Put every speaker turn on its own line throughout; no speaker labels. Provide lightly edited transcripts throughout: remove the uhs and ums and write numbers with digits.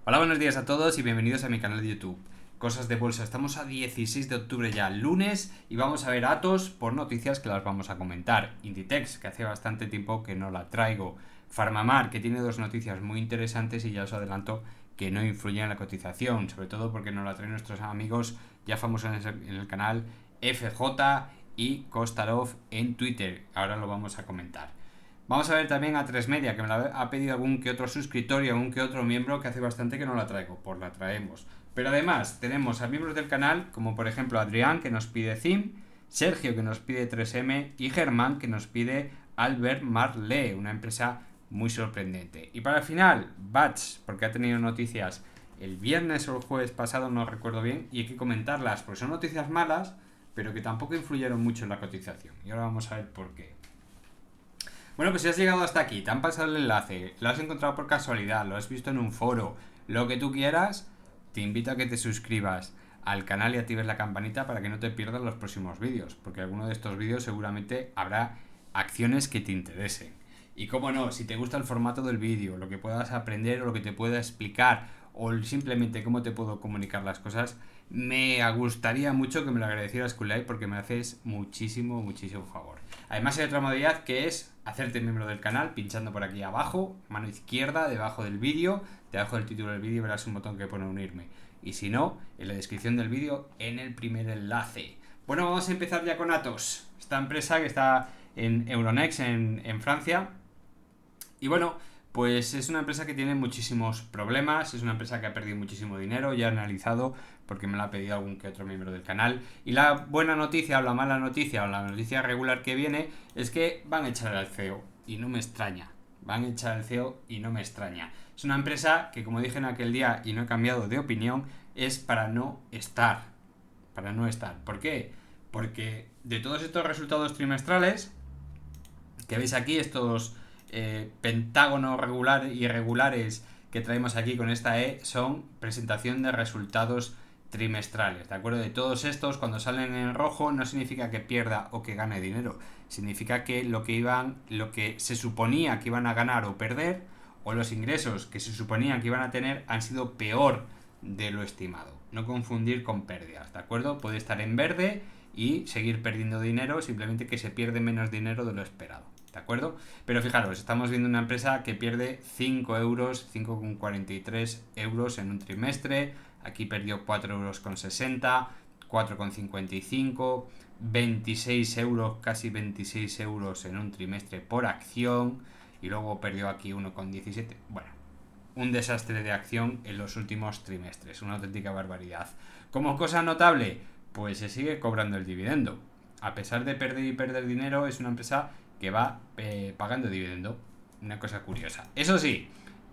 Hola, buenos días a todos y bienvenidos a mi canal de YouTube. Cosas de bolsa. Estamos a 16 de octubre ya, lunes, y vamos a ver Atos por noticias que las vamos a comentar. Inditex, que hace bastante tiempo que no la traigo. Farmamar, que tiene dos noticias muy interesantes y ya os adelanto que no influyen en la cotización, sobre todo porque nos la traen nuestros amigos ya famosos en el canal FJ y Kostarov en Twitter. Ahora lo vamos a comentar. Vamos a ver también a 3 Media, que me la ha pedido algún que otro suscriptor y algún que otro miembro que hace bastante que no la traigo, pues la traemos. Pero además tenemos a miembros del canal, como por ejemplo Adrián, que nos pide Zim, Sergio, que nos pide 3M, y Germán, que nos pide Albert Marley, una empresa muy sorprendente. Y para el final, Batch, porque ha tenido noticias el viernes o el jueves pasado, no recuerdo bien, y hay que comentarlas, porque son noticias malas, pero que tampoco influyeron mucho en la cotización. Y ahora vamos a ver por qué. Bueno, pues si has llegado hasta aquí, te han pasado el enlace, lo has encontrado por casualidad, lo has visto en un foro, lo que tú quieras, te invito a que te suscribas al canal y actives la campanita para que no te pierdas los próximos vídeos, porque alguno de estos vídeos seguramente habrá acciones que te interesen. Y como no, si te gusta el formato del vídeo, lo que puedas aprender o lo que te pueda explicar o simplemente cómo te puedo comunicar las cosas, me gustaría mucho que me lo agradecieras con like porque me haces muchísimo, muchísimo favor. Además hay otra modalidad que es hacerte miembro del canal pinchando por aquí abajo, mano izquierda, debajo del vídeo, debajo del título del vídeo verás un botón que pone unirme. Y si no, en la descripción del vídeo, en el primer enlace. Bueno, vamos a empezar ya con Atos, esta empresa que está en Euronext, en Francia. Y bueno, pues es una empresa que tiene muchísimos problemas, es una empresa que ha perdido muchísimo dinero, ya he analizado porque me lo ha pedido algún que otro miembro del canal. Y la buena noticia o la mala noticia o la noticia regular que viene es que van a echar al CEO y no me extraña. Van a echar al CEO y no me extraña. Es una empresa que, como dije en aquel día y no he cambiado de opinión, es para no estar. Para no estar. ¿Por qué? Porque de todos estos resultados trimestrales que veis aquí, estos pentágonos irregulares que traemos aquí con esta son presentación de resultados trimestrales, ¿de acuerdo? De todos estos, cuando salen en rojo, no significa que pierda o que gane dinero, significa que lo que se suponía que iban a ganar o perder, o los ingresos que se suponían que iban a tener, han sido peor de lo estimado. No confundir con pérdidas, ¿de acuerdo? Puede estar en verde y seguir perdiendo dinero, simplemente que se pierde menos dinero de lo esperado, ¿de acuerdo? Pero fijaros, estamos viendo una empresa que pierde 5 euros, 5,43 euros en un trimestre, aquí perdió 4,60 euros, 4,55, 26 euros, casi 26 euros en un trimestre por acción, y luego perdió aquí 1,17. Bueno, un desastre de acción en los últimos trimestres, una auténtica barbaridad. Como cosa notable, pues se sigue cobrando el dividendo. A pesar de perder y perder dinero, es una empresa que va pagando dividendo. Una cosa curiosa. Eso sí,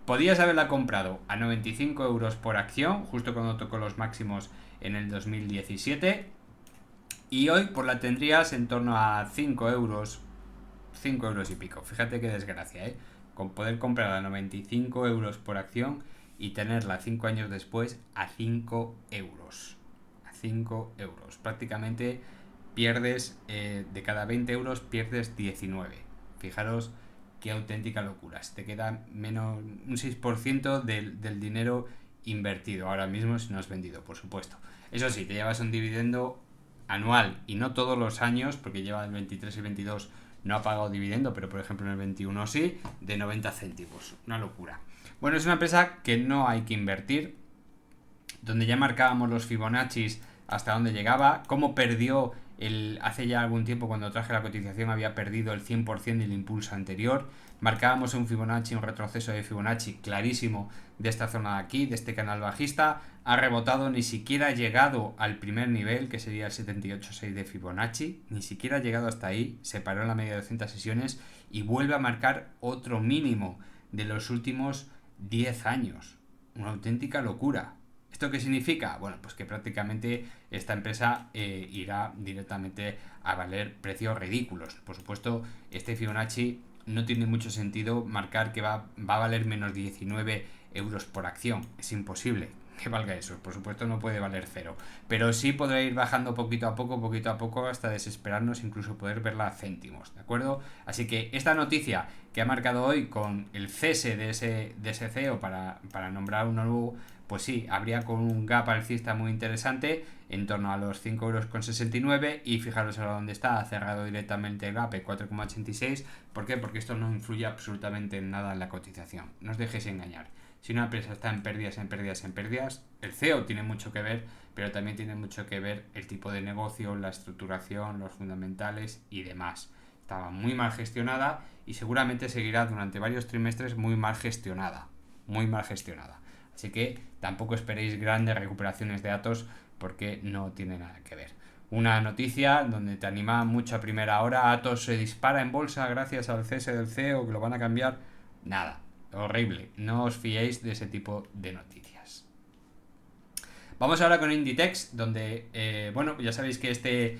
podías haberla comprado a 95 euros por acción, justo cuando tocó los máximos en el 2017. Y hoy pues la tendrías en torno a 5 euros, 5 euros y pico. Fíjate qué desgracia, ¿eh? Con poder comprarla a 95 euros por acción y tenerla 5 años después a 5 euros. A 5 euros. Prácticamente pierdes, de cada 20 euros pierdes 19. Fijaros qué auténtica locura. Te queda menos un 6% del dinero invertido ahora mismo si no has vendido, por supuesto. Eso sí, te llevas un dividendo anual y no todos los años, porque lleva el 23 y 22 no ha pagado dividendo, pero por ejemplo en el 21 sí, de 90 céntimos. Una locura. Bueno, es una empresa que no hay que invertir, donde ya marcábamos los Fibonaccis hasta dónde llegaba, cómo perdió hace ya algún tiempo cuando traje la cotización había perdido el 100% del impulso anterior, marcábamos un Fibonacci, un retroceso de Fibonacci clarísimo de esta zona de aquí, de este canal bajista, ha rebotado, ni siquiera ha llegado al primer nivel, que sería el 78,6 de Fibonacci, ni siquiera ha llegado hasta ahí, se paró en la media de 200 sesiones y vuelve a marcar otro mínimo de los últimos 10 años. Una auténtica locura. ¿Esto qué significa? Bueno, pues que prácticamente esta empresa irá directamente a valer precios ridículos. Por supuesto, este Fibonacci no tiene mucho sentido marcar que va a valer menos 19 euros por acción. Es imposible. que valga eso. Por supuesto no puede valer cero, pero sí podrá ir bajando poquito a poco, hasta desesperarnos, incluso poder verla a céntimos, ¿de acuerdo? Así que esta noticia que ha marcado hoy con el cese de ese CEO para nombrar uno nuevo, pues sí, habría con un gap alcista muy interesante en torno a los 5,69 € y fijaros ahora dónde está, ha cerrado directamente el gap 4,86. ¿Por qué? Porque esto no influye absolutamente en nada en la cotización. No os dejéis engañar. Si una empresa está en pérdidas, el CEO tiene mucho que ver, pero también tiene mucho que ver el tipo de negocio, la estructuración, los fundamentales y demás. Estaba muy mal gestionada y seguramente seguirá durante varios trimestres muy mal gestionada. Muy mal gestionada. Así que tampoco esperéis grandes recuperaciones de Atos porque no tiene nada que ver. Una noticia donde te anima mucho a primera hora, Atos se dispara en bolsa gracias al cese del CEO, que lo van a cambiar. Nada, horrible. No os fiéis de ese tipo de noticias. Vamos ahora con Inditex, donde, bueno, ya sabéis que este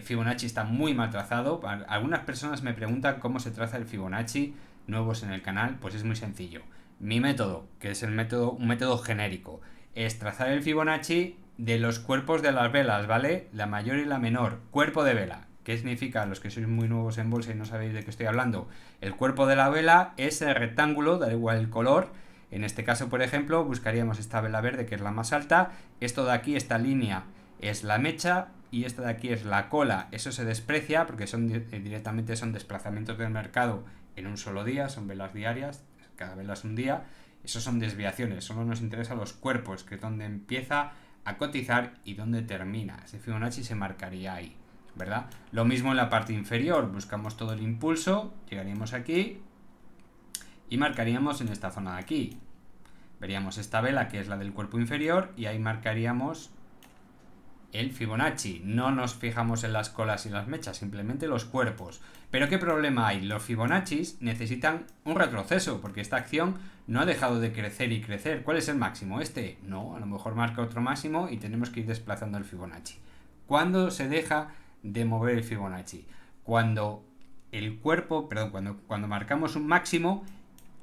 Fibonacci está muy mal trazado. Algunas personas me preguntan cómo se traza el Fibonacci, nuevos en el canal. Pues es muy sencillo. Mi método, que es un método genérico, es trazar el Fibonacci de los cuerpos de las velas, ¿vale? La mayor y la menor. Cuerpo de vela. ¿Qué significa? Los que sois muy nuevos en bolsa y no sabéis de qué estoy hablando. El cuerpo de la vela es el rectángulo, da igual el color. En este caso, por ejemplo, buscaríamos esta vela verde, que es la más alta. Esto de aquí, esta línea, es la mecha. Y esta de aquí es la cola. Eso se desprecia porque directamente son desplazamientos del mercado en un solo día. Son velas diarias. Cada vela es un día. Eso son desviaciones. Solo nos interesan los cuerpos, que es donde empieza a cotizar y donde termina. Ese Fibonacci se marcaría ahí, ¿verdad? Lo mismo en la parte inferior. Buscamos todo el impulso. Llegaríamos aquí y marcaríamos en esta zona de aquí. Veríamos esta vela, que es la del cuerpo inferior, y ahí marcaríamos el Fibonacci. No nos fijamos en las colas y las mechas, simplemente los cuerpos. Pero ¿qué problema hay? Los Fibonaccis necesitan un retroceso, porque esta acción no ha dejado de crecer y crecer. ¿Cuál es el máximo? Este no, a lo mejor marca otro máximo y tenemos que ir desplazando el Fibonacci. ¿Cuándo se deja de mover el Fibonacci? Cuando el cuerpo, cuando marcamos un máximo,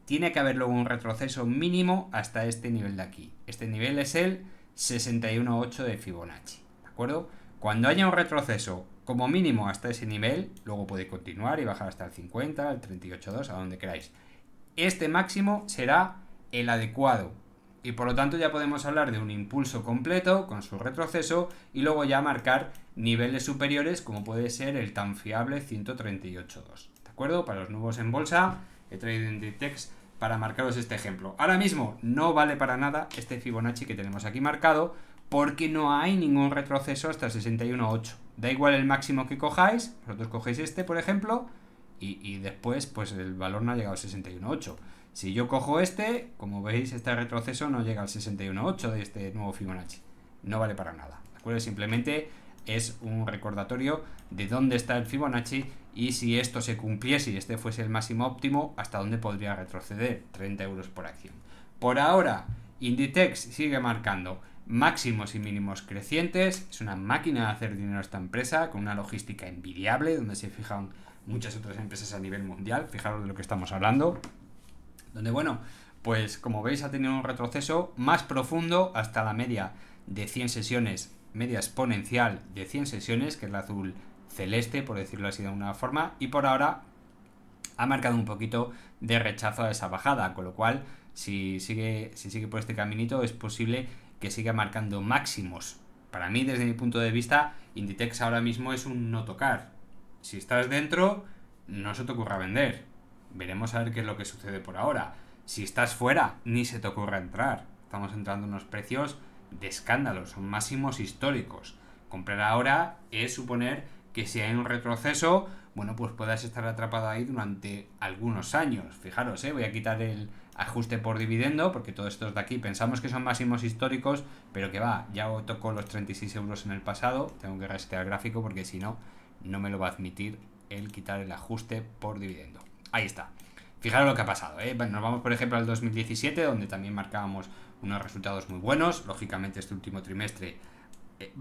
tiene que haber luego un retroceso mínimo hasta este nivel de aquí. Este nivel es el 61,8 de Fibonacci, ¿de acuerdo? Cuando haya un retroceso como mínimo hasta ese nivel, luego puede continuar y bajar hasta el 50, el 38,2, a donde queráis. Este máximo será el adecuado y por lo tanto ya podemos hablar de un impulso completo con su retroceso y luego ya marcar niveles superiores, como puede ser el tan fiable 138,2. ¿De acuerdo? Para los nuevos en bolsa he traído Inditex para marcaros este ejemplo. Ahora mismo no vale para nada este Fibonacci que tenemos aquí marcado porque no hay ningún retroceso hasta el 61,8. Da igual el máximo que cojáis, vosotros cogéis este, por ejemplo, y después pues el valor no ha llegado al 61,8. Si yo cojo este, como veis, este retroceso no llega al 61,8 de este nuevo Fibonacci. No vale para nada, ¿de acuerdo? Simplemente es un recordatorio de dónde está el Fibonacci y si esto se cumpliese y este fuese el máximo óptimo, hasta dónde podría retroceder, 30 € por acción. Por ahora, Inditex sigue marcando máximos y mínimos crecientes. Es una máquina de hacer dinero esta empresa, con una logística envidiable, donde se fijan muchas otras empresas a nivel mundial. Fijaros de lo que estamos hablando. Donde, bueno, pues como veis ha tenido un retroceso más profundo hasta la media de 100 sesiones, media exponencial de 100 sesiones, que es la azul celeste, por decirlo así de una forma, y por ahora ha marcado un poquito de rechazo a esa bajada, con lo cual si sigue por este caminito es posible que siga marcando máximos. Para mí, desde mi punto de vista, Inditex ahora mismo es un no tocar. Si estás dentro, no se te ocurra vender. Veremos a ver qué es lo que sucede por ahora. Si estás fuera, ni se te ocurra entrar. Estamos entrando en unos precios de escándalo, son máximos históricos. Comprar ahora es suponer que si hay un retroceso, bueno, pues puedas estar atrapado ahí durante algunos años. Fijaros, voy a quitar el ajuste por dividendo, porque todos estos de aquí pensamos que son máximos históricos, pero que va, ya tocó los 36 € en el pasado. Tengo que resetear el gráfico porque si no, no me lo va a admitir el quitar el ajuste por dividendo. Ahí está. Fijaros lo que ha pasado, Bueno, nos vamos por ejemplo al 2017, donde también marcábamos unos resultados muy buenos. Lógicamente este último trimestre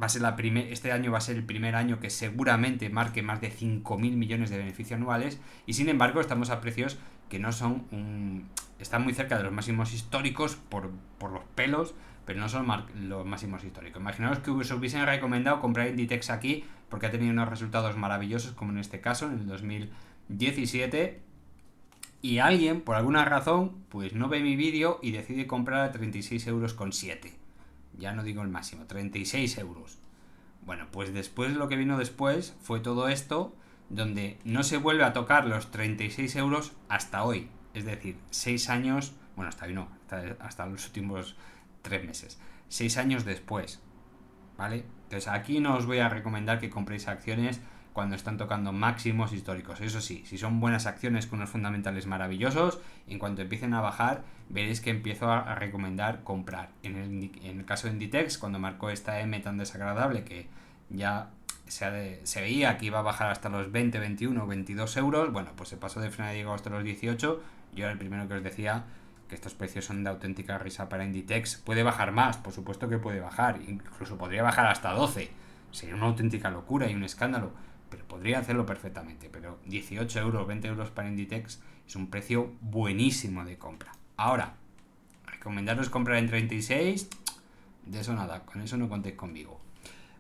va a ser este año va a ser el primer año que seguramente marque más de 5.000 millones de beneficios anuales, y sin embargo estamos a precios que no son están muy cerca de los máximos históricos por los pelos, pero no son los máximos históricos. Imaginaos que os hubiesen recomendado comprar Inditex aquí porque ha tenido unos resultados maravillosos, como en este caso, en el 2017, y alguien, por alguna razón, pues no ve mi vídeo y decide comprar a 36,7 €. Ya no digo el máximo, 36 euros. Bueno, pues después lo que vino después fue todo esto, donde no se vuelve a tocar los 36 euros hasta hoy. Es decir, 6 años, bueno, hasta hoy no, hasta los últimos 3 meses. 6 años después, ¿vale? Entonces aquí no os voy a recomendar que compréis acciones cuando están tocando máximos históricos. Eso sí, si son buenas acciones con unos fundamentales maravillosos, en cuanto empiecen a bajar, veréis que empiezo a recomendar comprar. En el caso de Inditex, cuando marcó esta M tan desagradable que ya se veía que iba a bajar hasta los 20, 21, 22 euros, bueno, pues se pasó de frenadigo hasta los 18. Yo era el primero que os decía que estos precios son de auténtica risa para Inditex. Puede bajar más, por supuesto que puede bajar, incluso podría bajar hasta 12. Sería una auténtica locura y un escándalo, pero podría hacerlo perfectamente. Pero 18 euros, 20 euros para Inditex es un precio buenísimo de compra. Ahora, recomendaros comprar en 36, de eso nada, con eso no contéis conmigo.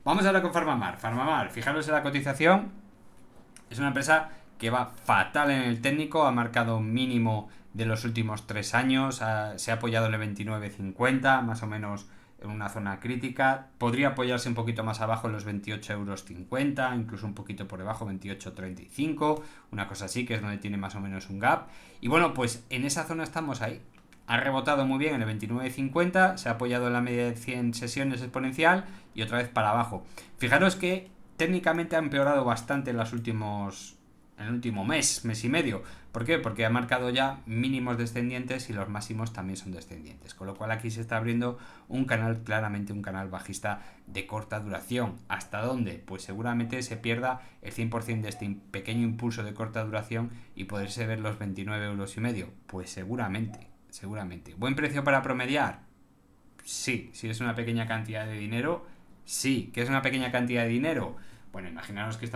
Vamos ahora con Farmamar. Farmamar, fijaros en la cotización, es una empresa que va fatal en el técnico, ha marcado mínimo de los últimos 3 años, se ha apoyado en el 29,50, más o menos en una zona crítica, podría apoyarse un poquito más abajo en los 28,50 €, incluso un poquito por debajo, 28,35, una cosa así, que es donde tiene más o menos un gap, y bueno, pues en esa zona estamos ahí. Ha rebotado muy bien en el 29,50, se ha apoyado en la media de 100 sesiones exponencial y otra vez para abajo. Fijaros que técnicamente ha empeorado bastante en el último mes y medio. ¿Por qué? Porque ha marcado ya mínimos descendientes y los máximos también son descendientes. Con lo cual aquí se está abriendo un canal, claramente un canal bajista de corta duración. ¿Hasta dónde? Pues seguramente se pierda el 100% de este pequeño impulso de corta duración y poderse ver los 29,5 €. Pues seguramente. ¿Buen precio para promediar? Sí, si es una pequeña cantidad de dinero, sí. ¿Qué es una pequeña cantidad de dinero? Bueno, imaginaros que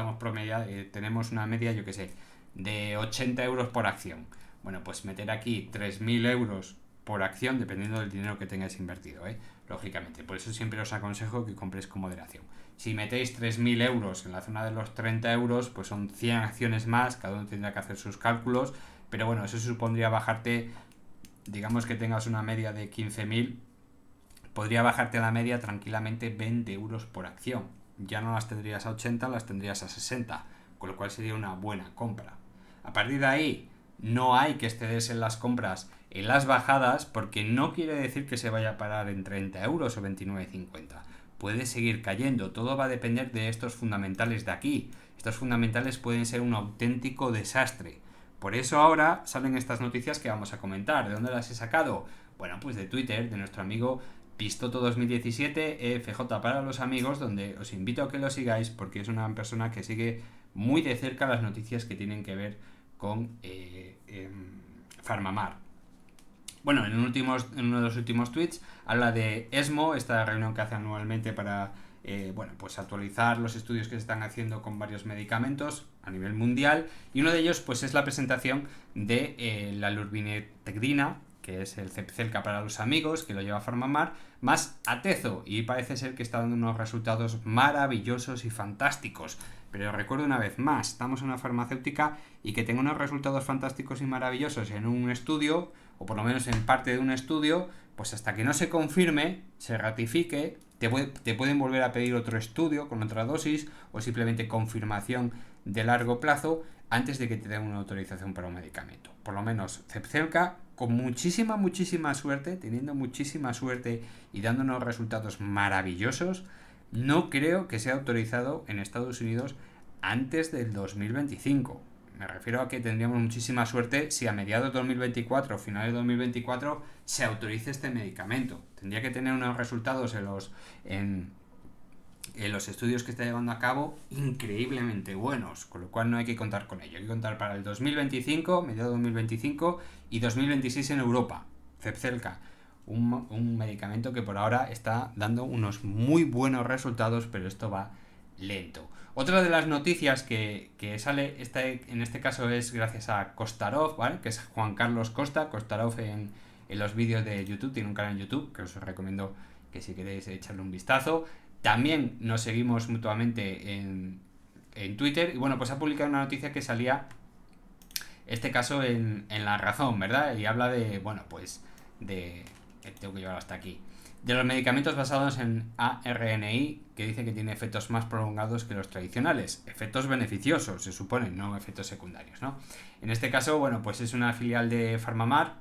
tenemos una media, yo que sé, de 80 euros por acción. Bueno, pues meter aquí 3.000 euros por acción, dependiendo del dinero que tengáis invertido, lógicamente. Por eso siempre os aconsejo que compréis con moderación. Si metéis 3.000 euros en la zona de los 30 euros, pues son 100 acciones más, cada uno tendrá que hacer sus cálculos, pero bueno, eso supondría bajarte, digamos que tengas una media de 15.000, podría bajarte a la media tranquilamente 20 euros por acción. Ya no las tendrías a 80, las tendrías a 60, con lo cual sería una buena compra. A partir de ahí, no hay que excederse en las compras en las bajadas, porque no quiere decir que se vaya a parar en 30 euros o 29,50. Puede seguir cayendo, todo va a depender de estos fundamentales de aquí. Estos fundamentales pueden ser un auténtico desastre. Por eso ahora salen estas noticias que vamos a comentar. ¿De dónde las he sacado? Bueno, pues de Twitter, de nuestro amigo Pistoto 2017, FJ para los amigos, donde os invito a que lo sigáis porque es una persona que sigue muy de cerca las noticias que tienen que ver con Farmamar. Bueno, en uno de los últimos tweets habla de ESMO, esta reunión que hace anualmente para pues actualizar los estudios que se están haciendo con varios medicamentos a nivel mundial, y uno de ellos pues es la presentación de la lurbinectedina, que es el Zepzelca para los amigos, que lo lleva Farmamar, más Atezo, y parece ser que está dando unos resultados maravillosos y fantásticos. Pero recuerdo una vez más, estamos en una farmacéutica y que tenga unos resultados fantásticos y maravillosos en un estudio, o por lo menos en parte de un estudio, pues hasta que no se confirme, se ratifique, te pueden volver a pedir otro estudio con otra dosis o simplemente confirmación de largo plazo antes de que te den una autorización para un medicamento. Por lo menos Zepzelca, con muchísima suerte, teniendo muchísima suerte y dando unos resultados maravillosos, no creo que sea autorizado en Estados Unidos antes del 2025. Me refiero a que tendríamos muchísima suerte si a mediados de 2024 o finales de 2024 se autorice este medicamento. Tendría que tener unos resultados en los estudios que está llevando a cabo increíblemente buenos, con lo cual no hay que contar con ello. Hay que contar para el 2025, mediados de 2025 y 2026 en Europa. Zepzelca, un medicamento que por ahora está dando unos muy buenos resultados, pero esto va lento. Otra de las noticias que sale en este caso es gracias a Kostarov, ¿vale? Que es Juan Carlos Costa. Kostarov en los vídeos de YouTube, tiene un canal en YouTube que os recomiendo que si queréis echarle un vistazo. También nos seguimos mutuamente en Twitter. Y bueno, pues ha publicado una noticia que salía este caso en La Razón, ¿verdad? Y habla de, bueno, pues de... tengo que llevarlo hasta aquí. De los medicamentos basados en ARNI, que dice que tiene efectos más prolongados que los tradicionales. Efectos beneficiosos, se supone, no efectos secundarios, ¿no? En este caso, bueno, pues es una filial de PharmaMar,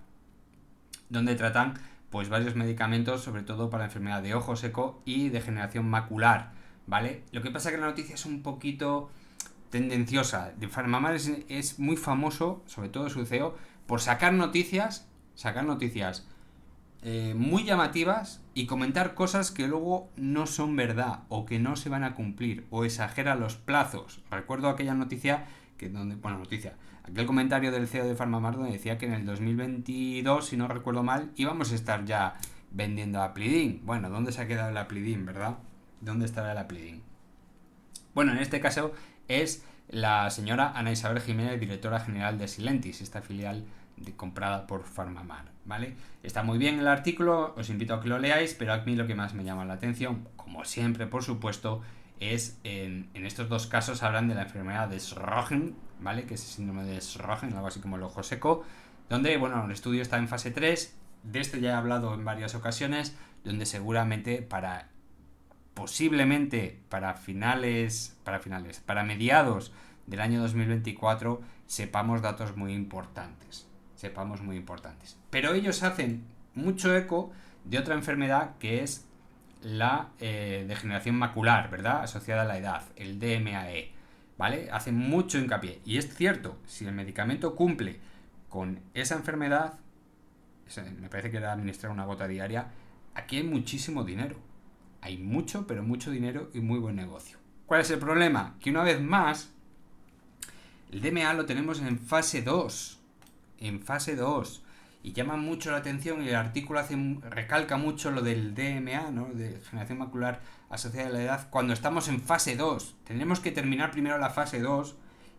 donde tratan pues varios medicamentos, sobre todo para enfermedad de ojo seco y degeneración macular, ¿vale? Lo que pasa es que la noticia es un poquito tendenciosa. De PharmaMar es muy famoso, sobre todo su CEO, por sacar noticias muy llamativas y comentar cosas que luego no son verdad o que no se van a cumplir o exagera los plazos. Recuerdo aquella noticia aquel comentario del CEO de PharmaMar donde decía que en el 2022, si no recuerdo mal, íbamos a estar ya vendiendo Aplidin. Bueno, ¿dónde se ha quedado el Aplidin, verdad? ¿Dónde estará el Aplidin? Bueno, en este caso es la señora Ana Isabel Jiménez, directora general de Silentis, esta filial comprada por PharmaMar, ¿vale? Está muy bien el artículo, os invito a que lo leáis, pero a mí lo que más me llama la atención, como siempre, por supuesto, es en estos dos casos hablan de la enfermedad de Sjögren, ¿vale? Que es el síndrome de Sjögren, algo así como el ojo seco, donde, bueno, el estudio está en fase 3, de este ya he hablado en varias ocasiones, donde seguramente posiblemente para mediados del año 2024 sepamos datos muy importantes. Pero ellos hacen mucho eco de otra enfermedad que es la degeneración macular, ¿verdad? Asociada a la edad, el DMAE, ¿vale? Hacen mucho hincapié. Y es cierto, si el medicamento cumple con esa enfermedad, me parece que era administrar una gota diaria, aquí hay muchísimo dinero. Hay mucho, pero mucho dinero y muy buen negocio. ¿Cuál es el problema? Que una vez más, el DMA lo tenemos en fase 2. Y llama mucho la atención y el artículo recalca mucho lo del DMA, ¿no? De degeneración macular asociada a la edad, cuando estamos en fase 2. Tenemos que terminar primero la fase 2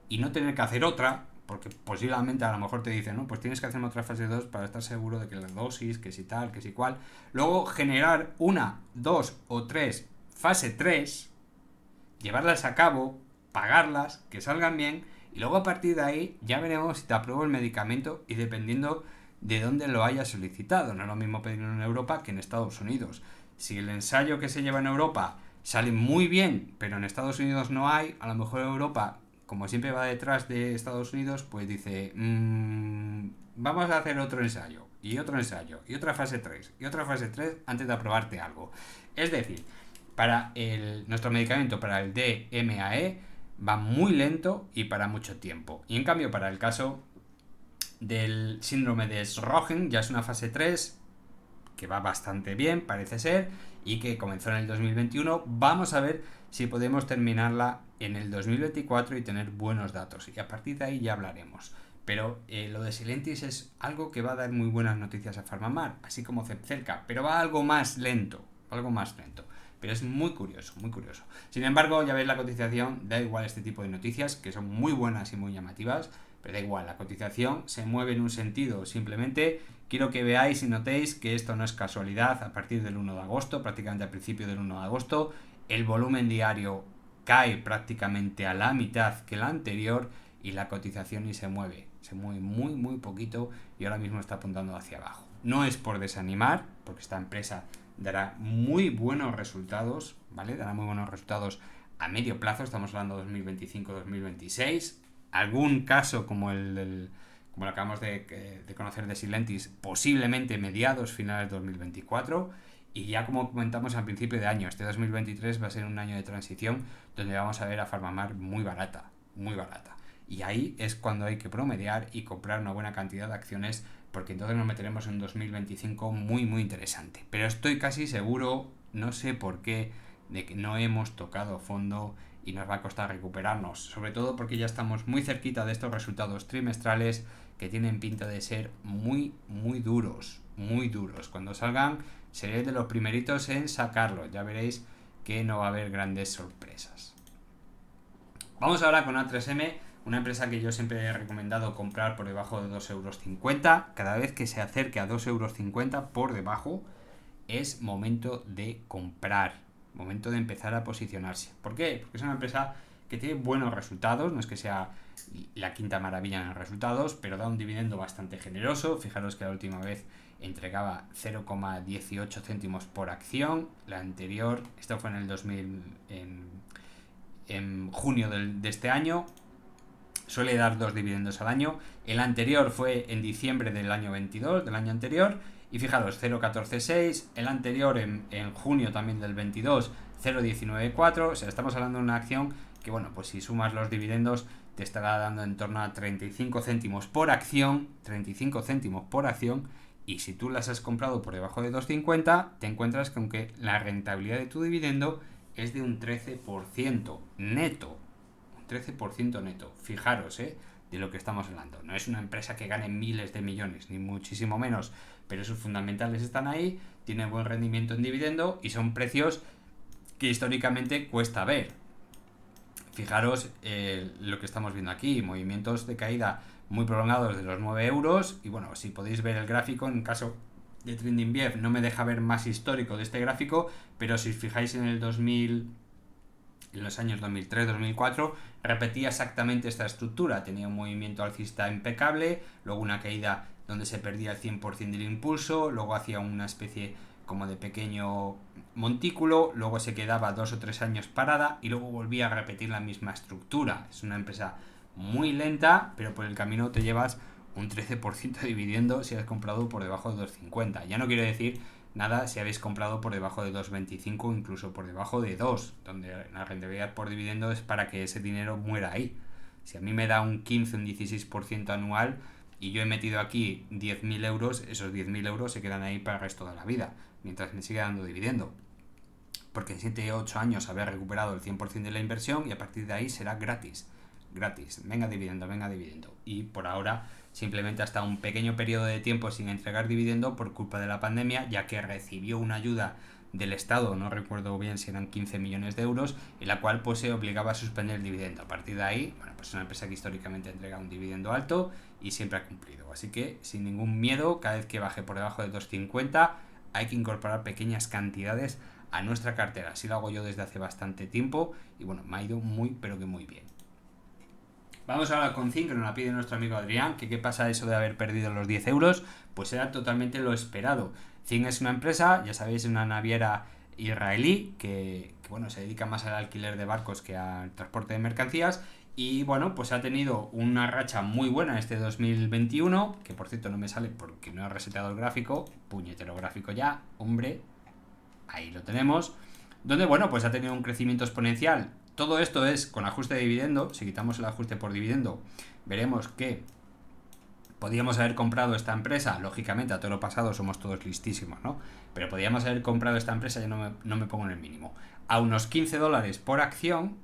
y no tener que hacer otra, porque posiblemente a lo mejor te dicen, no, pues tienes que hacer otra fase 2 para estar seguro de que la dosis, que si tal, que si cual. Luego generar 1, 2 o 3 fase 3, llevarlas a cabo, pagarlas, que salgan bien, y luego a partir de ahí ya veremos si te apruebo el medicamento y dependiendo de dónde lo hayas solicitado. No es lo mismo pedirlo en Europa que en Estados Unidos. Si el ensayo que se lleva en Europa sale muy bien, pero en Estados Unidos no hay, a lo mejor Europa, como siempre va detrás de Estados Unidos, pues dice, vamos a hacer otro ensayo, y otra fase 3, y otra fase 3 antes de aprobarte algo. Es decir, para nuestro medicamento, para el DMAE, va muy lento y para mucho tiempo. Y en cambio, para el caso del síndrome de Sjögren, ya es una fase 3 que va bastante bien, parece ser, y que comenzó en el 2021. Vamos a ver si podemos terminarla en el 2024 y tener buenos datos. Y a partir de ahí ya hablaremos. Pero lo de Silentis es algo que va a dar muy buenas noticias a PharmaMar, así como Zepzelca, pero va algo más lento. Pero es muy curioso. Sin embargo, ya veis la cotización, da igual este tipo de noticias, que son muy buenas y muy llamativas, pero da igual, la cotización se mueve en un sentido. Simplemente quiero que veáis y notéis que esto no es casualidad. A partir del 1 de agosto, prácticamente al principio del 1 de agosto, el volumen diario cae prácticamente a la mitad que la anterior y la cotización ni se mueve. Se mueve muy, muy poquito y ahora mismo está apuntando hacia abajo. No es por desanimar, porque esta empresa dará muy buenos resultados, ¿vale? Dará muy buenos resultados a medio plazo, estamos hablando de 2025-2026. Algún caso como como lo acabamos de conocer de Silentis, posiblemente mediados, finales de 2024. Y ya como comentamos al principio de año, este 2023 va a ser un año de transición donde vamos a ver a PharmaMar muy barata. Y ahí es cuando hay que promediar y comprar una buena cantidad de acciones, porque entonces nos meteremos en 2025 muy, muy interesante. Pero estoy casi seguro, no sé por qué, de que no hemos tocado fondo y nos va a costar recuperarnos. Sobre todo porque ya estamos muy cerquita de estos resultados trimestrales que tienen pinta de ser muy, muy duros. Cuando salgan, seré de los primeritos en sacarlos. Ya veréis que no va a haber grandes sorpresas. Vamos ahora con A3M, una empresa que yo siempre he recomendado comprar por debajo de 2,50 €. Cada vez que se acerque a 2,50 € por debajo, es momento de comprar, momento de empezar a posicionarse. ¿Por qué? Porque es una empresa que tiene buenos resultados, no es que sea la quinta maravilla en los resultados, pero da un dividendo bastante generoso. Fijaros que la última vez entregaba 0,18 céntimos por acción, la anterior, esto fue en el 2000, en junio de este año, suele dar 2 dividendos al año. El anterior fue en diciembre del año 22, del año anterior, y fijaros, 0,146. El anterior en junio también del 22, 0,194. O sea, estamos hablando de una acción que, bueno, pues si sumas los dividendos te estará dando en torno a 35 céntimos por acción, 35 céntimos por acción, y si tú las has comprado por debajo de 2,50, te encuentras con que la rentabilidad de tu dividendo es de un 13% neto. 13% neto. Fijaros, de lo que estamos hablando. No es una empresa que gane miles de millones, ni muchísimo menos, pero sus fundamentales están ahí, tiene buen rendimiento en dividendo y son precios que históricamente cuesta ver. Fijaros lo que estamos viendo aquí, movimientos de caída muy prolongados de los 9 euros, y bueno, si podéis ver el gráfico, en caso de TrendingView no me deja ver más histórico de este gráfico, pero si os fijáis en el 2000, en los años 2003-2004, repetía exactamente esta estructura. Tenía un movimiento alcista impecable, luego una caída donde se perdía el 100% del impulso, luego hacía una especie como de pequeño montículo, luego se quedaba 2 o 3 años parada y luego volvía a repetir la misma estructura. Es una empresa muy lenta, pero por el camino te llevas un 13% de dividendo si has comprado por debajo de 2,50. Ya no quiero decir nada si habéis comprado por debajo de 2,25 o incluso por debajo de 2, donde la rentabilidad por dividendo es para que ese dinero muera ahí. Si a mí me da un 15 o un 16% anual y yo he metido aquí 10.000 euros, esos 10.000 euros se quedan ahí para el resto de la vida, mientras me siga dando dividendo. Porque en 7 o 8 años habré recuperado el 100% de la inversión y a partir de ahí será gratis. Gratis. Venga dividendo, venga dividendo. Y por ahora simplemente hasta un pequeño periodo de tiempo sin entregar dividendo por culpa de la pandemia, ya que recibió una ayuda del Estado, no recuerdo bien si eran 15 millones de euros, en la cual pues se obligaba a suspender el dividendo. A partir de ahí, bueno, pues es una empresa que históricamente entrega un dividendo alto y siempre ha cumplido. Así que sin ningún miedo, cada vez que baje por debajo de 2,50 hay que incorporar pequeñas cantidades a nuestra cartera. Así lo hago yo desde hace bastante tiempo y bueno, me ha ido muy pero que muy bien. Vamos ahora con Zinc, que nos la pide nuestro amigo Adrián, que qué pasa eso de haber perdido los 10 euros, pues era totalmente lo esperado. Zinc es una empresa, ya sabéis, una naviera israelí que bueno, se dedica más al alquiler de barcos que al transporte de mercancías y bueno, pues ha tenido una racha muy buena este 2021, que por cierto no me sale porque no he reseteado el gráfico, puñetero gráfico ya, hombre, ahí lo tenemos, donde bueno, pues ha tenido un crecimiento exponencial. Todo esto es con ajuste de dividendo. Si quitamos el ajuste por dividendo, veremos que podíamos haber comprado esta empresa. Lógicamente, a todo lo pasado somos todos listísimos, ¿no? Pero podíamos haber comprado esta empresa, yo no me pongo en el mínimo, a unos 15 dólares por acción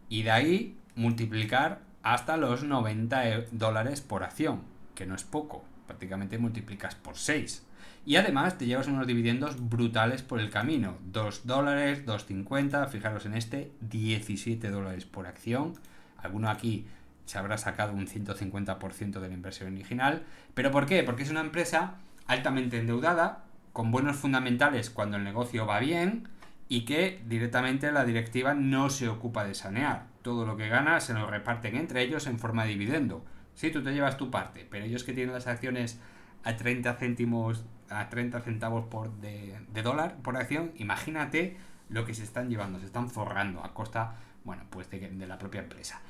y de ahí multiplicar hasta los 90 dólares por acción, que no es poco. Prácticamente multiplicas por 6. Y además te llevas unos dividendos brutales por el camino. 2 dólares, 2,50, fijaros en este, 17 dólares por acción. Alguno aquí se habrá sacado un 150% de la inversión original. ¿Pero por qué? Porque es una empresa altamente endeudada, con buenos fundamentales cuando el negocio va bien y que directamente la directiva no se ocupa de sanear. Todo lo que gana se lo reparten entre ellos en forma de dividendo. Sí, tú te llevas tu parte, pero ellos que tienen las acciones a 30 céntimos, a 30 centavos de dólar por acción, imagínate lo que se están llevando, se están forrando a costa, bueno, pues de la propia empresa.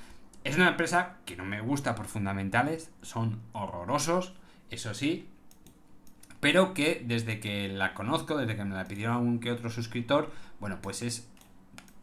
Es una empresa que no me gusta por fundamentales, son horrorosos, eso sí, pero que desde que la conozco, desde que me la pidieron algún que otro suscriptor, bueno, pues es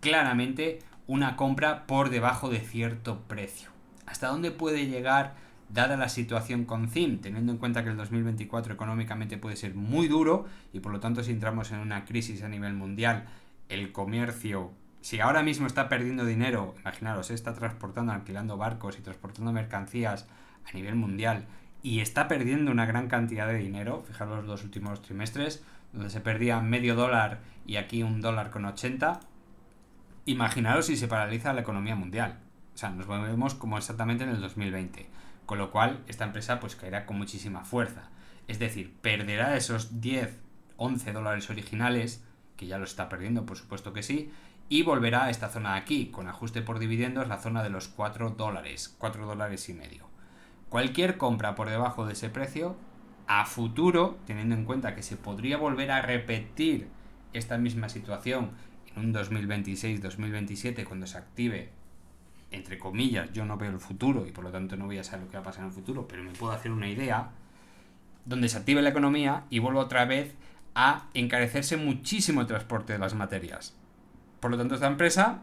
claramente una compra por debajo de cierto precio. ¿Hasta dónde puede llegar dada la situación con ZIM, teniendo en cuenta que el 2024 económicamente puede ser muy duro y por lo tanto si entramos en una crisis a nivel mundial, el comercio, si ahora mismo está perdiendo dinero, imaginaros, está transportando, alquilando barcos y transportando mercancías a nivel mundial y está perdiendo una gran cantidad de dinero, fijaros los 2 últimos trimestres, donde se perdía medio dólar y aquí $1,80, imaginaros si se paraliza la economía mundial. O sea, nos movemos como exactamente en el 2020. Con lo cual, esta empresa pues caerá con muchísima fuerza. Es decir, perderá esos 10 11 dólares originales, que ya lo está perdiendo, por supuesto que sí, y volverá a esta zona de aquí, con ajuste por dividendos, la zona de los 4 dólares, 4 dólares y medio. Cualquier compra por debajo de ese precio, a futuro, teniendo en cuenta que se podría volver a repetir esta misma situación en un 2026-2027 cuando se active, entre comillas, yo no veo el futuro y por lo tanto no voy a saber lo que va a pasar en el futuro, pero me puedo hacer una idea, donde se active la economía y vuelva otra vez a encarecerse muchísimo el transporte de las materias. Por lo tanto, esta empresa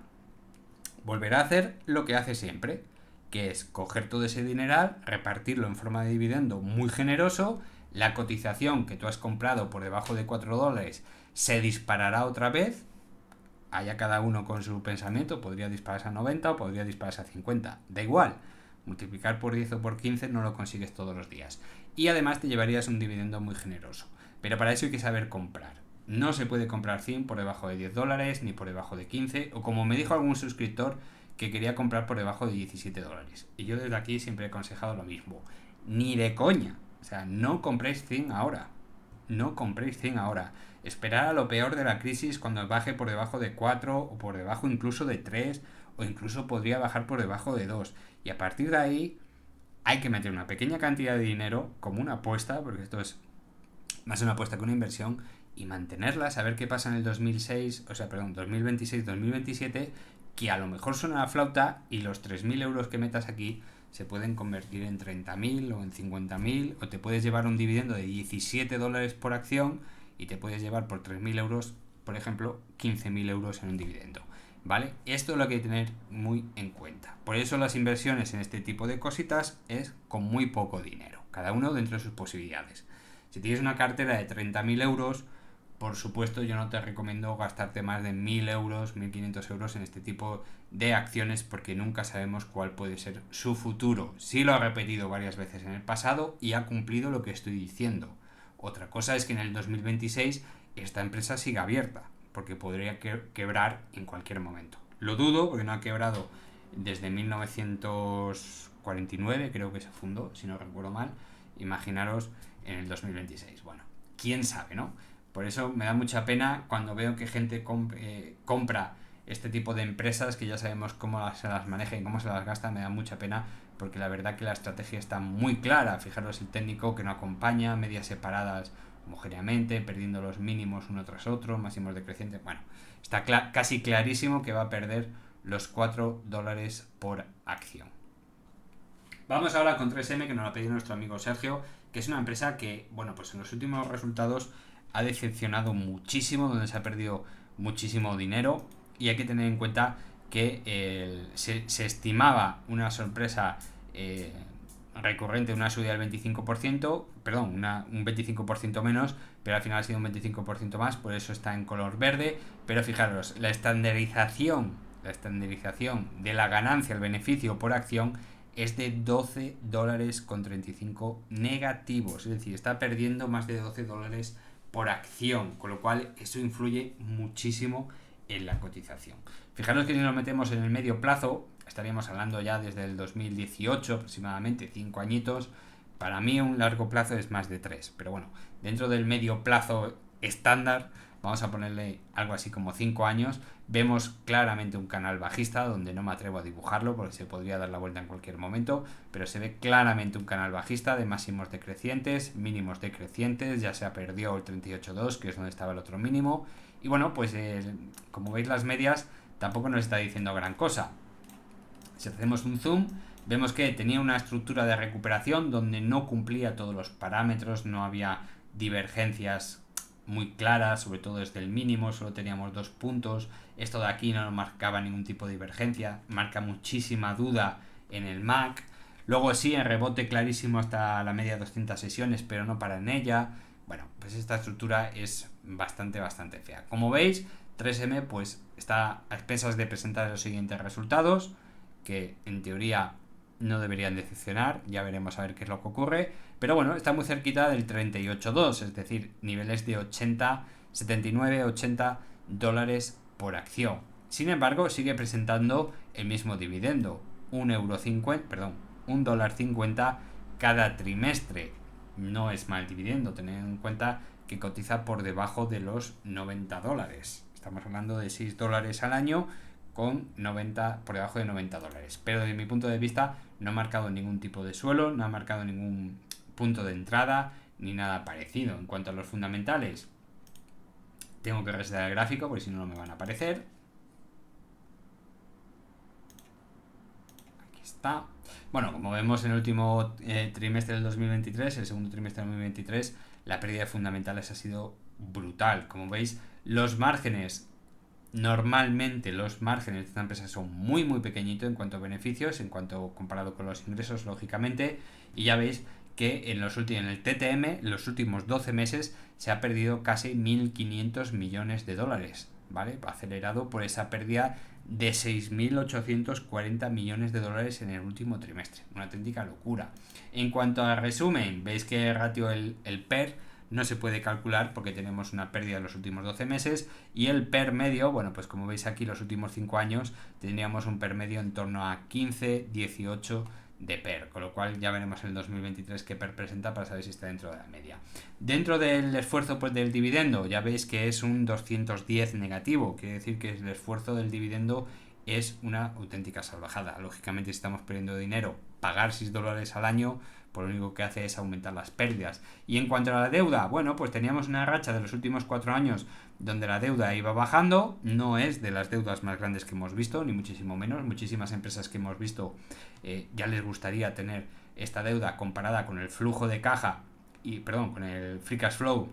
volverá a hacer lo que hace siempre, que es coger todo ese dineral, repartirlo en forma de dividendo muy generoso, la cotización que tú has comprado por debajo de 4 dólares se disparará otra vez, allá cada uno con su pensamiento, podría dispararse a 90 o podría dispararse a 50, da igual, multiplicar por 10 o por 15 no lo consigues todos los días. Y además te llevarías un dividendo muy generoso, pero para eso hay que saber comprar. No se puede comprar 100 por debajo de 10 dólares, ni por debajo de 15, o como me dijo algún suscriptor, que quería comprar por debajo de 17 dólares. Y yo desde aquí siempre he aconsejado lo mismo. Ni de coña. O sea, no compréis 100 ahora. No compréis 100 ahora. Esperar a lo peor de la crisis cuando baje por debajo de 4 o por debajo incluso de 3 o incluso podría bajar por debajo de 2. Y a partir de ahí hay que meter una pequeña cantidad de dinero como una apuesta, porque esto es más una apuesta que una inversión, y mantenerla, saber qué pasa en el 2026-2027, que a lo mejor suena la flauta y los 3.000 euros que metas aquí se pueden convertir en 30.000 o en 50.000, o te puedes llevar un dividendo de 17 dólares por acción y te puedes llevar por 3.000 euros, por ejemplo, 15.000 euros en un dividendo. ¿Vale? Esto es lo que hay que tener muy en cuenta. Por eso las inversiones en este tipo de cositas es con muy poco dinero, cada uno dentro de sus posibilidades. Si tienes una cartera de 30.000 euros, por supuesto yo no te recomiendo gastarte más de 1.000 euros, 1.500 euros en este tipo de acciones porque nunca sabemos cuál puede ser su futuro. Sí lo ha repetido varias veces en el pasado y ha cumplido lo que estoy diciendo. Otra cosa es que en el 2026 esta empresa siga abierta, porque podría quebrar en cualquier momento. Lo dudo porque no ha quebrado desde 1949, creo que se fundó, si no recuerdo mal. Imaginaros en el 2026. Bueno, quién sabe, ¿no? Por eso me da mucha pena cuando veo que gente compra este tipo de empresas que ya sabemos cómo se las maneja y cómo se las gasta. Me da mucha pena porque la verdad que la estrategia está muy clara. Fijaros el técnico que no acompaña, medias separadas homogéneamente, perdiendo los mínimos uno tras otro, máximos decrecientes. Bueno, está casi clarísimo que va a perder los 4 dólares por acción. Vamos ahora con 3M, que nos lo ha pedido nuestro amigo Sergio, que es una empresa que, bueno, pues en los últimos resultados ha decepcionado muchísimo, donde se ha perdido muchísimo dinero, y hay que tener en cuenta que se estimaba una sorpresa recurrente, una subida del 25%, perdón, un 25% menos, pero al final ha sido un 25% más, por eso está en color verde. Pero fijaros, la estandarización de la ganancia, el beneficio por acción, es de 12 dólares con 35 negativos, es decir, está perdiendo más de 12 dólares por acción, con lo cual eso influye muchísimo en la cotización. Fijaros que si nos metemos en el medio plazo, estaríamos hablando ya desde el 2018 aproximadamente, 5 añitos. Para mí un largo plazo es más de 3, pero bueno, dentro del medio plazo estándar, vamos a ponerle algo así como 5 años, vemos claramente un canal bajista, donde no me atrevo a dibujarlo porque se podría dar la vuelta en cualquier momento, pero se ve claramente un canal bajista de máximos decrecientes, mínimos decrecientes, ya se perdió el 38.2, que es donde estaba el otro mínimo, y bueno, pues como veis las medias tampoco nos está diciendo gran cosa. Si hacemos un zoom, vemos que tenía una estructura de recuperación donde no cumplía todos los parámetros, no había divergencias muy claras, sobre todo desde el mínimo, solo teníamos 2 puntos. Esto de aquí no marcaba ningún tipo de divergencia, marca muchísima duda en el MAC. Luego sí, en rebote clarísimo hasta la media de 200 sesiones, pero no para en ella. Bueno, pues esta estructura es bastante fea. Como veis, 3M pues está a expensas de presentar los siguientes resultados, que en teoría no deberían decepcionar, ya veremos a ver qué es lo que ocurre, pero bueno, está muy cerquita del 38.2, es decir, niveles de 79, 80 dólares por acción. Sin embargo, sigue presentando el mismo dividendo, $1.50 cada trimestre. No es mal dividendo, tened en cuenta que cotiza por debajo de los $90. Estamos hablando de $6 al año con 90, por debajo de $90. Pero desde mi punto de vista no ha marcado ningún tipo de suelo, no ha marcado ningún punto de entrada ni nada parecido. En cuanto a los fundamentales, tengo que resetar el gráfico porque si no, no me van a aparecer. Aquí está. Bueno, como vemos en el último trimestre del 2023, el segundo trimestre del 2023, la pérdida de fundamentales ha sido brutal. Como veis, los márgenes, normalmente los márgenes de esta empresa son muy pequeñitos en cuanto a beneficios, en cuanto comparado con los ingresos, lógicamente, y ya veis que en el TTM, los últimos 12 meses, se ha perdido casi 1.500 millones de dólares, ¿vale? Acelerado por esa pérdida de 6.840 millones de dólares en el último trimestre. Una auténtica locura. En cuanto al resumen, veis que el ratio, el PER, no se puede calcular porque tenemos una pérdida en los últimos 12 meses y el PER medio, bueno, pues como veis aquí los últimos 5 años tendríamos un PER medio en torno a 15, 18 de PER, con lo cual ya veremos en el 2023 qué PER presenta para saber si está dentro de la media. Dentro del esfuerzo pues del dividendo, ya veis que es un 210 negativo, quiere decir que el esfuerzo del dividendo es una auténtica salvajada. Lógicamente, si estamos perdiendo dinero, pagar $6 al año, pues lo único que hace es aumentar las pérdidas. Y en cuanto a la deuda, bueno, pues teníamos una racha de los últimos 4 años donde la deuda iba bajando, no es de las deudas más grandes que hemos visto, ni muchísimo menos. Muchísimas empresas que hemos visto ya les gustaría tener esta deuda comparada con el flujo de caja, con el free cash flow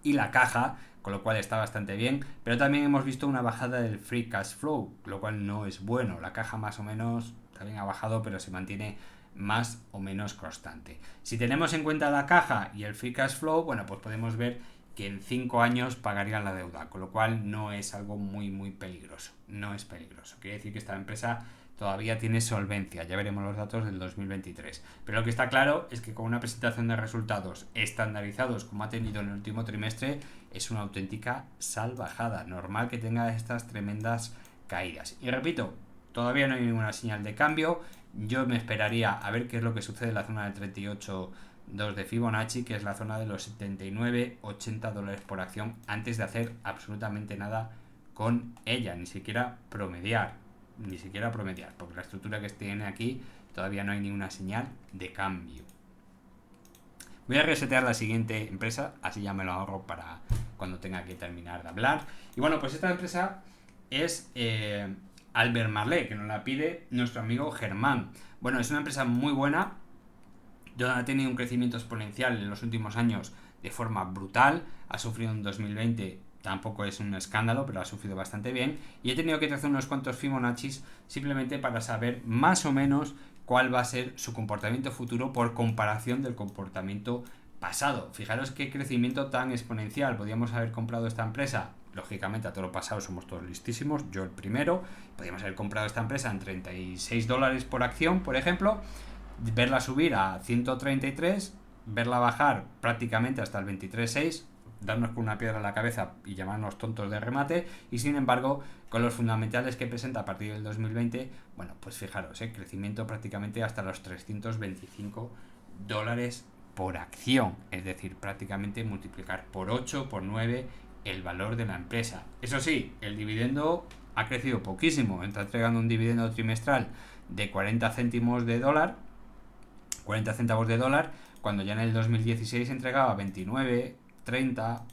y la caja, con lo cual está bastante bien, pero también hemos visto una bajada del free cash flow, lo cual no es bueno. La caja más o menos también ha bajado, pero se mantiene más o menos constante. Si tenemos en cuenta la caja y el free cash flow, bueno, pues podemos ver que en 5 años pagarían la deuda, con lo cual no es algo muy peligroso. No es peligroso. Quiere decir que esta empresa todavía tiene solvencia, ya veremos los datos del 2023. Pero lo que está claro es que con una presentación de resultados estandarizados como ha tenido en el último trimestre, es una auténtica salvajada. Normal que tenga estas tremendas caídas. Y repito, todavía no hay ninguna señal de cambio. Yo me esperaría a ver qué es lo que sucede en la zona del 38.2 de Fibonacci, que es la zona de los $79-80 por acción, antes de hacer absolutamente nada con ella, ni siquiera promediar, porque la estructura que tiene aquí todavía no hay ninguna señal de cambio. Voy a resetear la siguiente empresa, así ya me lo ahorro para cuando tenga que terminar de hablar. Y bueno, pues esta empresa es Albert Marlé, que nos la pide nuestro amigo Germán. Bueno, es una empresa muy buena, ha tenido un crecimiento exponencial en los últimos años de forma brutal, ha sufrido en 2020, tampoco es un escándalo, pero ha sufrido bastante bien, y he tenido que trazar unos cuantos Fibonaccis simplemente para saber más o menos cuál va a ser su comportamiento futuro por comparación del comportamiento pasado. Fijaros qué crecimiento tan exponencial. Podríamos haber comprado esta empresa, lógicamente a todo lo pasado somos todos listísimos, yo el primero. Podríamos haber comprado esta empresa en $36 por acción, por ejemplo, verla subir a 133, verla bajar prácticamente hasta el 23.6, darnos con una piedra en la cabeza y llamarnos tontos de remate, y sin embargo con los fundamentales que presenta a partir del 2020, bueno, pues fijaros, crecimiento prácticamente hasta los $325 por acción, es decir, prácticamente multiplicar por 8, por 9 el valor de la empresa. Eso sí, el dividendo ha crecido poquísimo, está entregando un dividendo trimestral de 40 céntimos de dólar, 40 centavos de dólar, cuando ya en el 2016 entregaba 29, 30,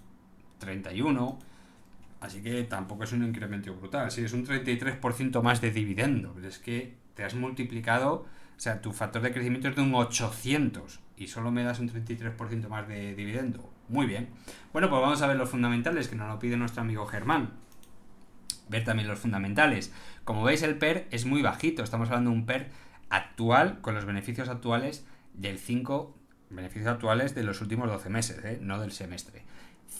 31, así que tampoco es un incremento brutal. Sí, es un 33% más de dividendo, pero es que te has multiplicado, o sea, tu factor de crecimiento es de un 800 y solo me das un 33% más de dividendo. Muy bien. Bueno, pues vamos a ver los fundamentales, que nos lo pide nuestro amigo Germán. Ver también los fundamentales. Como veis, el PER es muy bajito, estamos hablando de un PER actual, con los beneficios actuales del 5, beneficios actuales de los últimos 12 meses, no del semestre.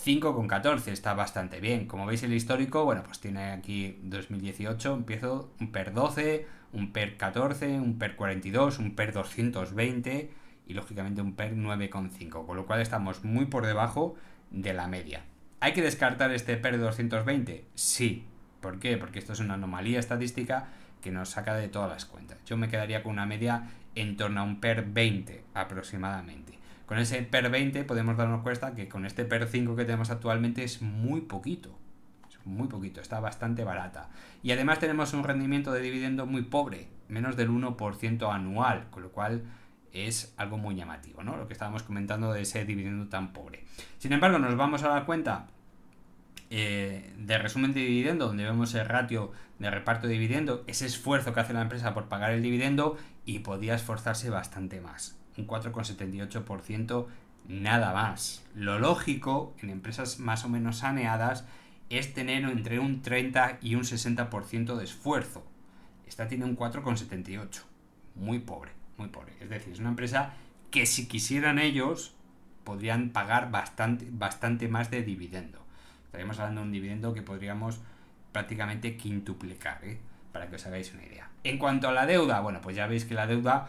5,14 está bastante bien. Como veis, el histórico, bueno, pues tiene aquí 2018, empiezo un PER 12, un PER 14, un PER 42, un PER 220 y lógicamente un PER 9,5, con lo cual estamos muy por debajo de la media. ¿Hay que descartar este PER 220? Sí. ¿Por qué? Porque esto es una anomalía estadística que nos saca de todas las cuentas. Yo me quedaría con una media en torno a un PER 20 aproximadamente. Con ese PER 20 podemos darnos cuenta que con este PER 5 que tenemos actualmente es muy poquito. Es muy poquito, está bastante barata. Y además tenemos un rendimiento de dividendo muy pobre, menos del 1% anual, con lo cual es algo muy llamativo, ¿no? Lo que estábamos comentando de ese dividendo tan pobre. Sin embargo, nos vamos a dar cuenta de resumen de dividendo, donde vemos el ratio de reparto de dividendo, ese esfuerzo que hace la empresa por pagar el dividendo, y podía esforzarse bastante más, un 4,78%, nada más. Lo lógico en empresas más o menos saneadas es tener entre un 30 y un 60% de esfuerzo. Esta tiene un 4,78%, muy pobre, muy pobre. Es decir, es una empresa que si quisieran ellos podrían pagar bastante más de dividendo. Estaríamos hablando de un dividendo que podríamos prácticamente quintuplicar, para que os hagáis una idea. En cuanto a la deuda, bueno, pues ya veis que la deuda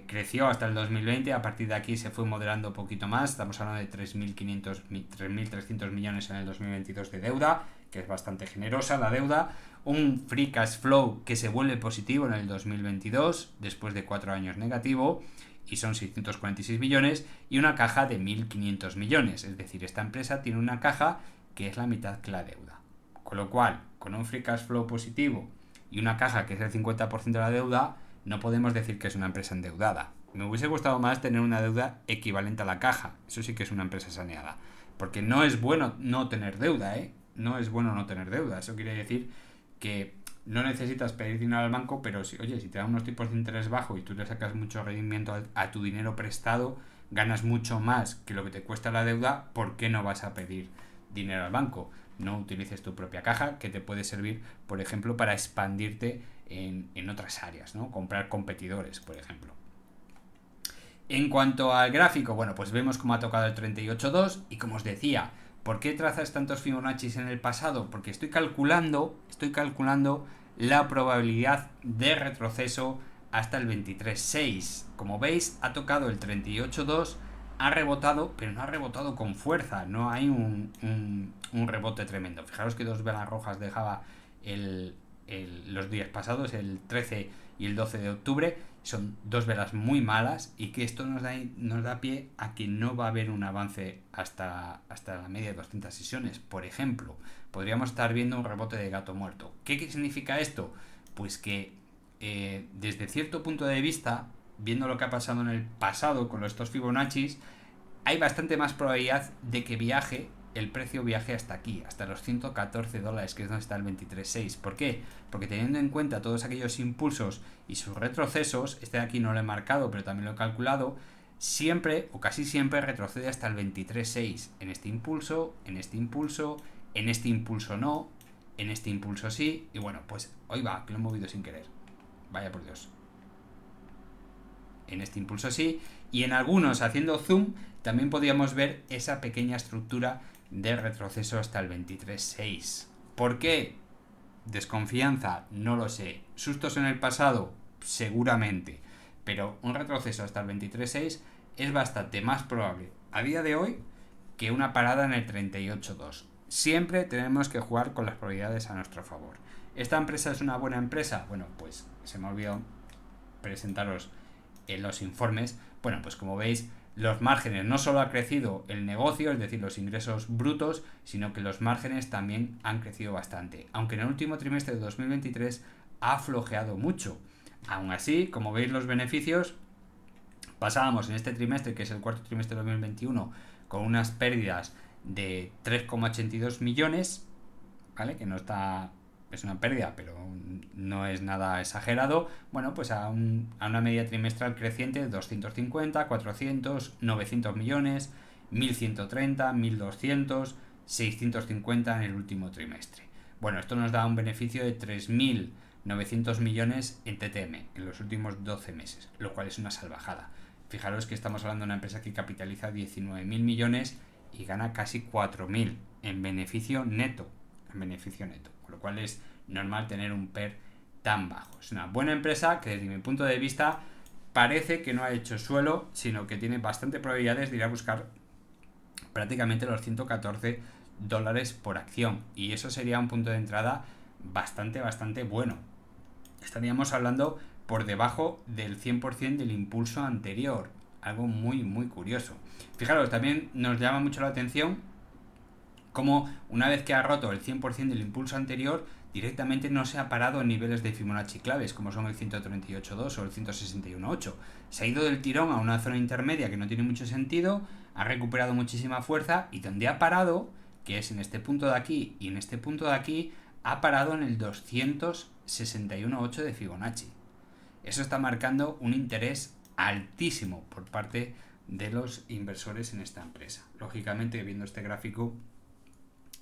creció hasta el 2020, a partir de aquí se fue moderando un poquito más, estamos hablando de 3.300 millones en el 2022 de deuda, que es bastante generosa la deuda, un free cash flow que se vuelve positivo en el 2022, después de 4 años negativo, y son 646 millones, y una caja de 1.500 millones, es decir, esta empresa tiene una caja que es la mitad que la deuda. Con lo cual, con un free cash flow positivo y una caja que es el 50% de la deuda, no podemos decir que es una empresa endeudada. Me hubiese gustado más tener una deuda equivalente a la caja. Eso sí que es una empresa saneada. Porque no es bueno no tener deuda, No es bueno no tener deuda. Eso quiere decir que no necesitas pedir dinero al banco, pero si te dan unos tipos de interés bajo y tú le sacas mucho rendimiento a tu dinero prestado, ganas mucho más que lo que te cuesta la deuda, ¿por qué no vas a pedir dinero al banco? No utilices tu propia caja, que te puede servir, por ejemplo, para expandirte en otras áreas, ¿no? Comprar competidores, por ejemplo. En cuanto al gráfico, bueno, pues vemos cómo ha tocado el 38.2 y como os decía, ¿por qué trazas tantos Fibonacci en el pasado? Porque estoy calculando la probabilidad de retroceso hasta el 23.6. Como veis, ha tocado el 38.2, ha rebotado, pero no ha rebotado con fuerza, no hay un rebote tremendo. Fijaros que dos velas rojas dejaba los días pasados, el 13 y el 12 de octubre, son dos velas muy malas y que esto nos da pie a que no va a haber un avance hasta la media de 200 sesiones. Por ejemplo, podríamos estar viendo un rebote de gato muerto. ¿Qué significa esto? Pues que desde cierto punto de vista, viendo lo que ha pasado en el pasado con estos Fibonacci, hay bastante más probabilidad de que el precio viaje hasta aquí, hasta los $114, que es donde está el 23.6. ¿Por qué? Porque teniendo en cuenta todos aquellos impulsos y sus retrocesos, este de aquí no lo he marcado, pero también lo he calculado, siempre o casi siempre retrocede hasta el 23.6. En este impulso, en este impulso, en este impulso no, en este impulso sí, y bueno, pues hoy va, que lo he movido sin querer. Vaya por Dios. En este impulso sí, y en algunos, haciendo zoom, también podíamos ver esa pequeña estructura de retroceso hasta el 23.6. ¿Por qué? Desconfianza, no lo sé. ¿Sustos en el pasado? Seguramente. Pero un retroceso hasta el 23.6 es bastante más probable a día de hoy que una parada en el 38.2. Siempre tenemos que jugar con las probabilidades a nuestro favor. ¿Esta empresa es una buena empresa? Bueno, pues se me olvidó presentaros en los informes. Bueno, pues como veis, los márgenes, no solo ha crecido el negocio, es decir, los ingresos brutos, sino que los márgenes también han crecido bastante, aunque en el último trimestre de 2023 ha flojeado mucho. Aún así, como veis, los beneficios, pasábamos en este trimestre, que es el cuarto trimestre de 2021, con unas pérdidas de 3,82 millones, ¿vale? Que no está... es una pérdida, pero no es nada exagerado. Bueno, pues a una media trimestral creciente de 250, 400, 900 millones, 1130, 1200, 650 en el último trimestre. Bueno, esto nos da un beneficio de 3.900 millones en TTM en los últimos 12 meses, lo cual es una salvajada. Fijaros que estamos hablando de una empresa que capitaliza 19.000 millones y gana casi 4.000 en beneficio neto. Con lo cual es normal tener un PER tan bajo. Es una buena empresa que desde mi punto de vista parece que no ha hecho suelo, sino que tiene bastante probabilidades de ir a buscar prácticamente los $114 por acción, y eso sería un punto de entrada bastante bueno. Estaríamos hablando por debajo del 100% del impulso anterior. algo muy, muy curioso. Fijaros, también nos llama mucho la atención como una vez que ha roto el 100% del impulso anterior, directamente no se ha parado en niveles de Fibonacci claves, como son el 138.2 o el 161.8. Se ha ido del tirón a una zona intermedia que no tiene mucho sentido, ha recuperado muchísima fuerza y donde ha parado, que es en este punto de aquí y en este punto de aquí, ha parado en el 261.8 de Fibonacci. Eso está marcando un interés altísimo por parte de los inversores en esta empresa. Lógicamente, viendo este gráfico,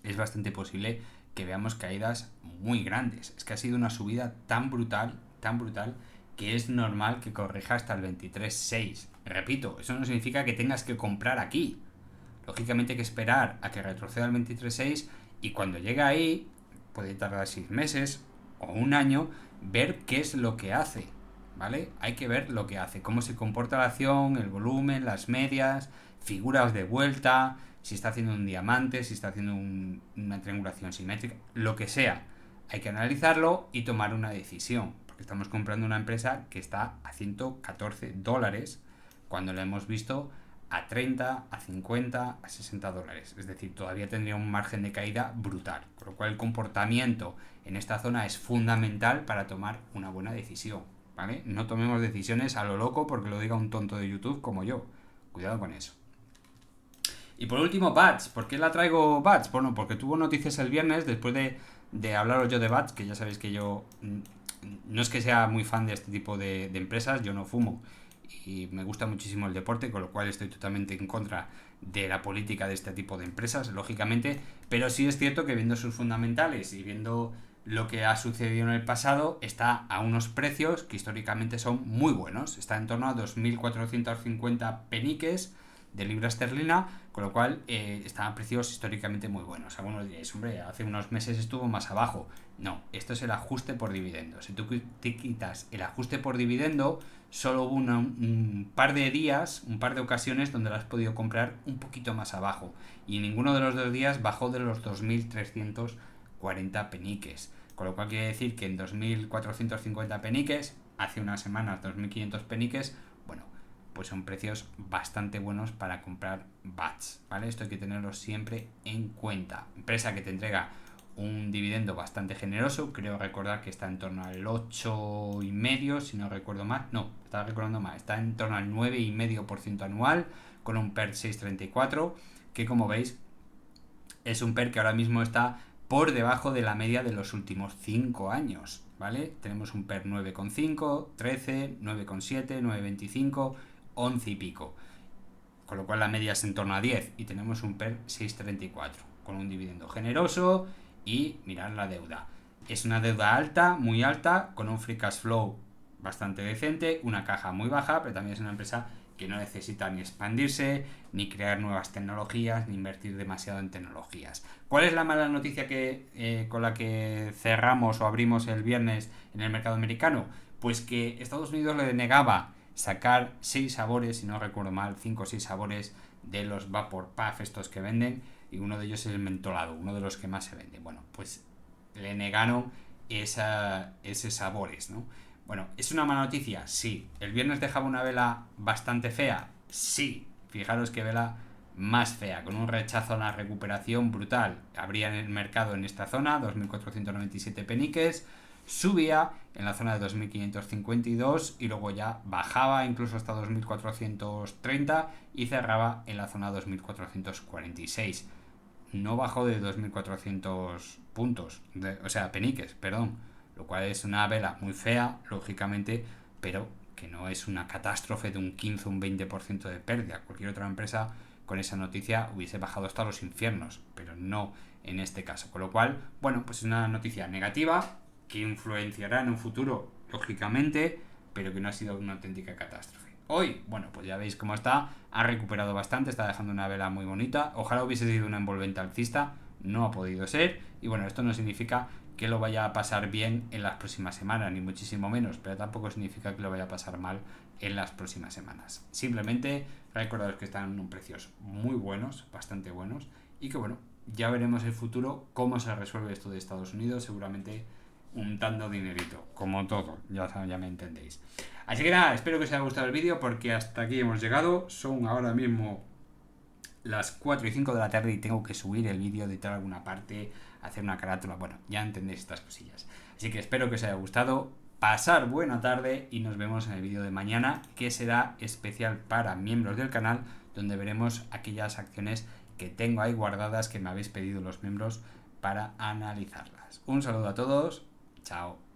es bastante posible que veamos caídas muy grandes. Es que ha sido una subida tan brutal, que es normal que corrija hasta el 23.6. Repito, eso no significa que tengas que comprar aquí. Lógicamente hay que esperar a que retroceda al 23.6 y cuando llegue ahí, puede tardar 6 meses o un año, ver qué es lo que hace. ¿Vale? Hay que ver lo que hace, cómo se comporta la acción, el volumen, las medias, figuras de vuelta, si está haciendo un diamante, si está haciendo una triangulación simétrica, lo que sea. Hay que analizarlo y tomar una decisión, porque estamos comprando una empresa que está a $114 cuando la hemos visto a 30, a 50, a $60. Es decir, todavía tendría un margen de caída brutal. Con lo cual el comportamiento en esta zona es fundamental para tomar una buena decisión. ¿Vale? No tomemos decisiones a lo loco porque lo diga un tonto de YouTube como yo. Cuidado con eso. Y por último, Bats. ¿Por qué la traigo Bats? Bueno, porque tuvo noticias el viernes después de hablaros yo de Bats, que ya sabéis que yo no es que sea muy fan de este tipo de empresas, yo no fumo y me gusta muchísimo el deporte, con lo cual estoy totalmente en contra de la política de este tipo de empresas, lógicamente, pero sí es cierto que viendo sus fundamentales y viendo lo que ha sucedido en el pasado, está a unos precios que históricamente son muy buenos. Está en torno a 2.450 peniques de libra esterlina, con lo cual están a precios históricamente muy buenos. Algunos diréis, hombre, hace unos meses estuvo más abajo. No, esto es el ajuste por dividendo. Si tú te quitas el ajuste por dividendo, solo hubo un par de días, un par de ocasiones donde lo has podido comprar un poquito más abajo. Y ninguno de los 2 días bajó de los 2.340 peniques. Con lo cual quiere decir que en 2.450 peniques, hace unas semanas 2.500 peniques, bueno, pues son precios bastante buenos para comprar BATS, ¿vale? Esto hay que tenerlo siempre en cuenta. Empresa que te entrega un dividendo bastante generoso, creo recordar que está en torno al 8,5, si no recuerdo mal, no, estaba recordando mal, está en torno al 9,5% anual, con un PER 6,34, que como veis es un PER que ahora mismo está por debajo de la media de los últimos 5 años, ¿vale? Tenemos un PER 9,5, 13, 9,7, 9,25, 11 y pico, con lo cual la media es en torno a 10 y tenemos un PER 6,34, con un dividendo generoso y mirad la deuda. Es una deuda alta, muy alta, con un free cash flow bastante decente, una caja muy baja, pero también es una empresa que no necesita ni expandirse, ni crear nuevas tecnologías, ni invertir demasiado en tecnologías. ¿Cuál es la mala noticia con la que cerramos o abrimos el viernes en el mercado americano? Pues que Estados Unidos le denegaba sacar 6 sabores, si no recuerdo mal, 5 o 6 sabores de los Vapor Puff estos que venden, y uno de ellos es el mentolado, uno de los que más se vende. Bueno, pues le negaron ese sabores, ¿no? Bueno, ¿es una mala noticia? Sí. ¿El viernes dejaba una vela bastante fea? Sí. Fijaros qué vela más fea, con un rechazo a la recuperación brutal. Abría en el mercado en esta zona, 2.497 peniques, subía en la zona de 2.552 y luego ya bajaba incluso hasta 2.430 y cerraba en la zona 2.446. No bajó de 2.400 puntos, o sea, peniques, perdón, lo cual es una vela muy fea, lógicamente, pero que no es una catástrofe de un 15 o un 20% de pérdida. Cualquier otra empresa con esa noticia hubiese bajado hasta los infiernos, pero no en este caso. Con lo cual, bueno, pues es una noticia negativa que influenciará en un futuro, lógicamente, pero que no ha sido una auténtica catástrofe. Hoy, bueno, pues ya veis cómo está, ha recuperado bastante, está dejando una vela muy bonita. Ojalá hubiese sido una envolvente alcista, no ha podido ser. Y bueno, esto no significa que lo vaya a pasar bien en las próximas semanas, ni muchísimo menos, pero tampoco significa que lo vaya a pasar mal en las próximas semanas. Simplemente recordaros que están en precios muy buenos, bastante buenos, y que bueno, ya veremos el futuro cómo se resuelve esto de Estados Unidos. Seguramente untando dinerito, como todo, ya me entendéis. Así que nada, espero que os haya gustado el vídeo porque hasta aquí hemos llegado. Son ahora mismo las 4 y 5 de la tarde y tengo que subir el vídeo, editar alguna parte, hacer una carátula, bueno, ya entendéis estas cosillas. Así que espero que os haya gustado, pasar buena tarde y nos vemos en el vídeo de mañana, que será especial para miembros del canal, donde veremos aquellas acciones que tengo ahí guardadas que me habéis pedido los miembros para analizarlas. Un saludo a todos, chao.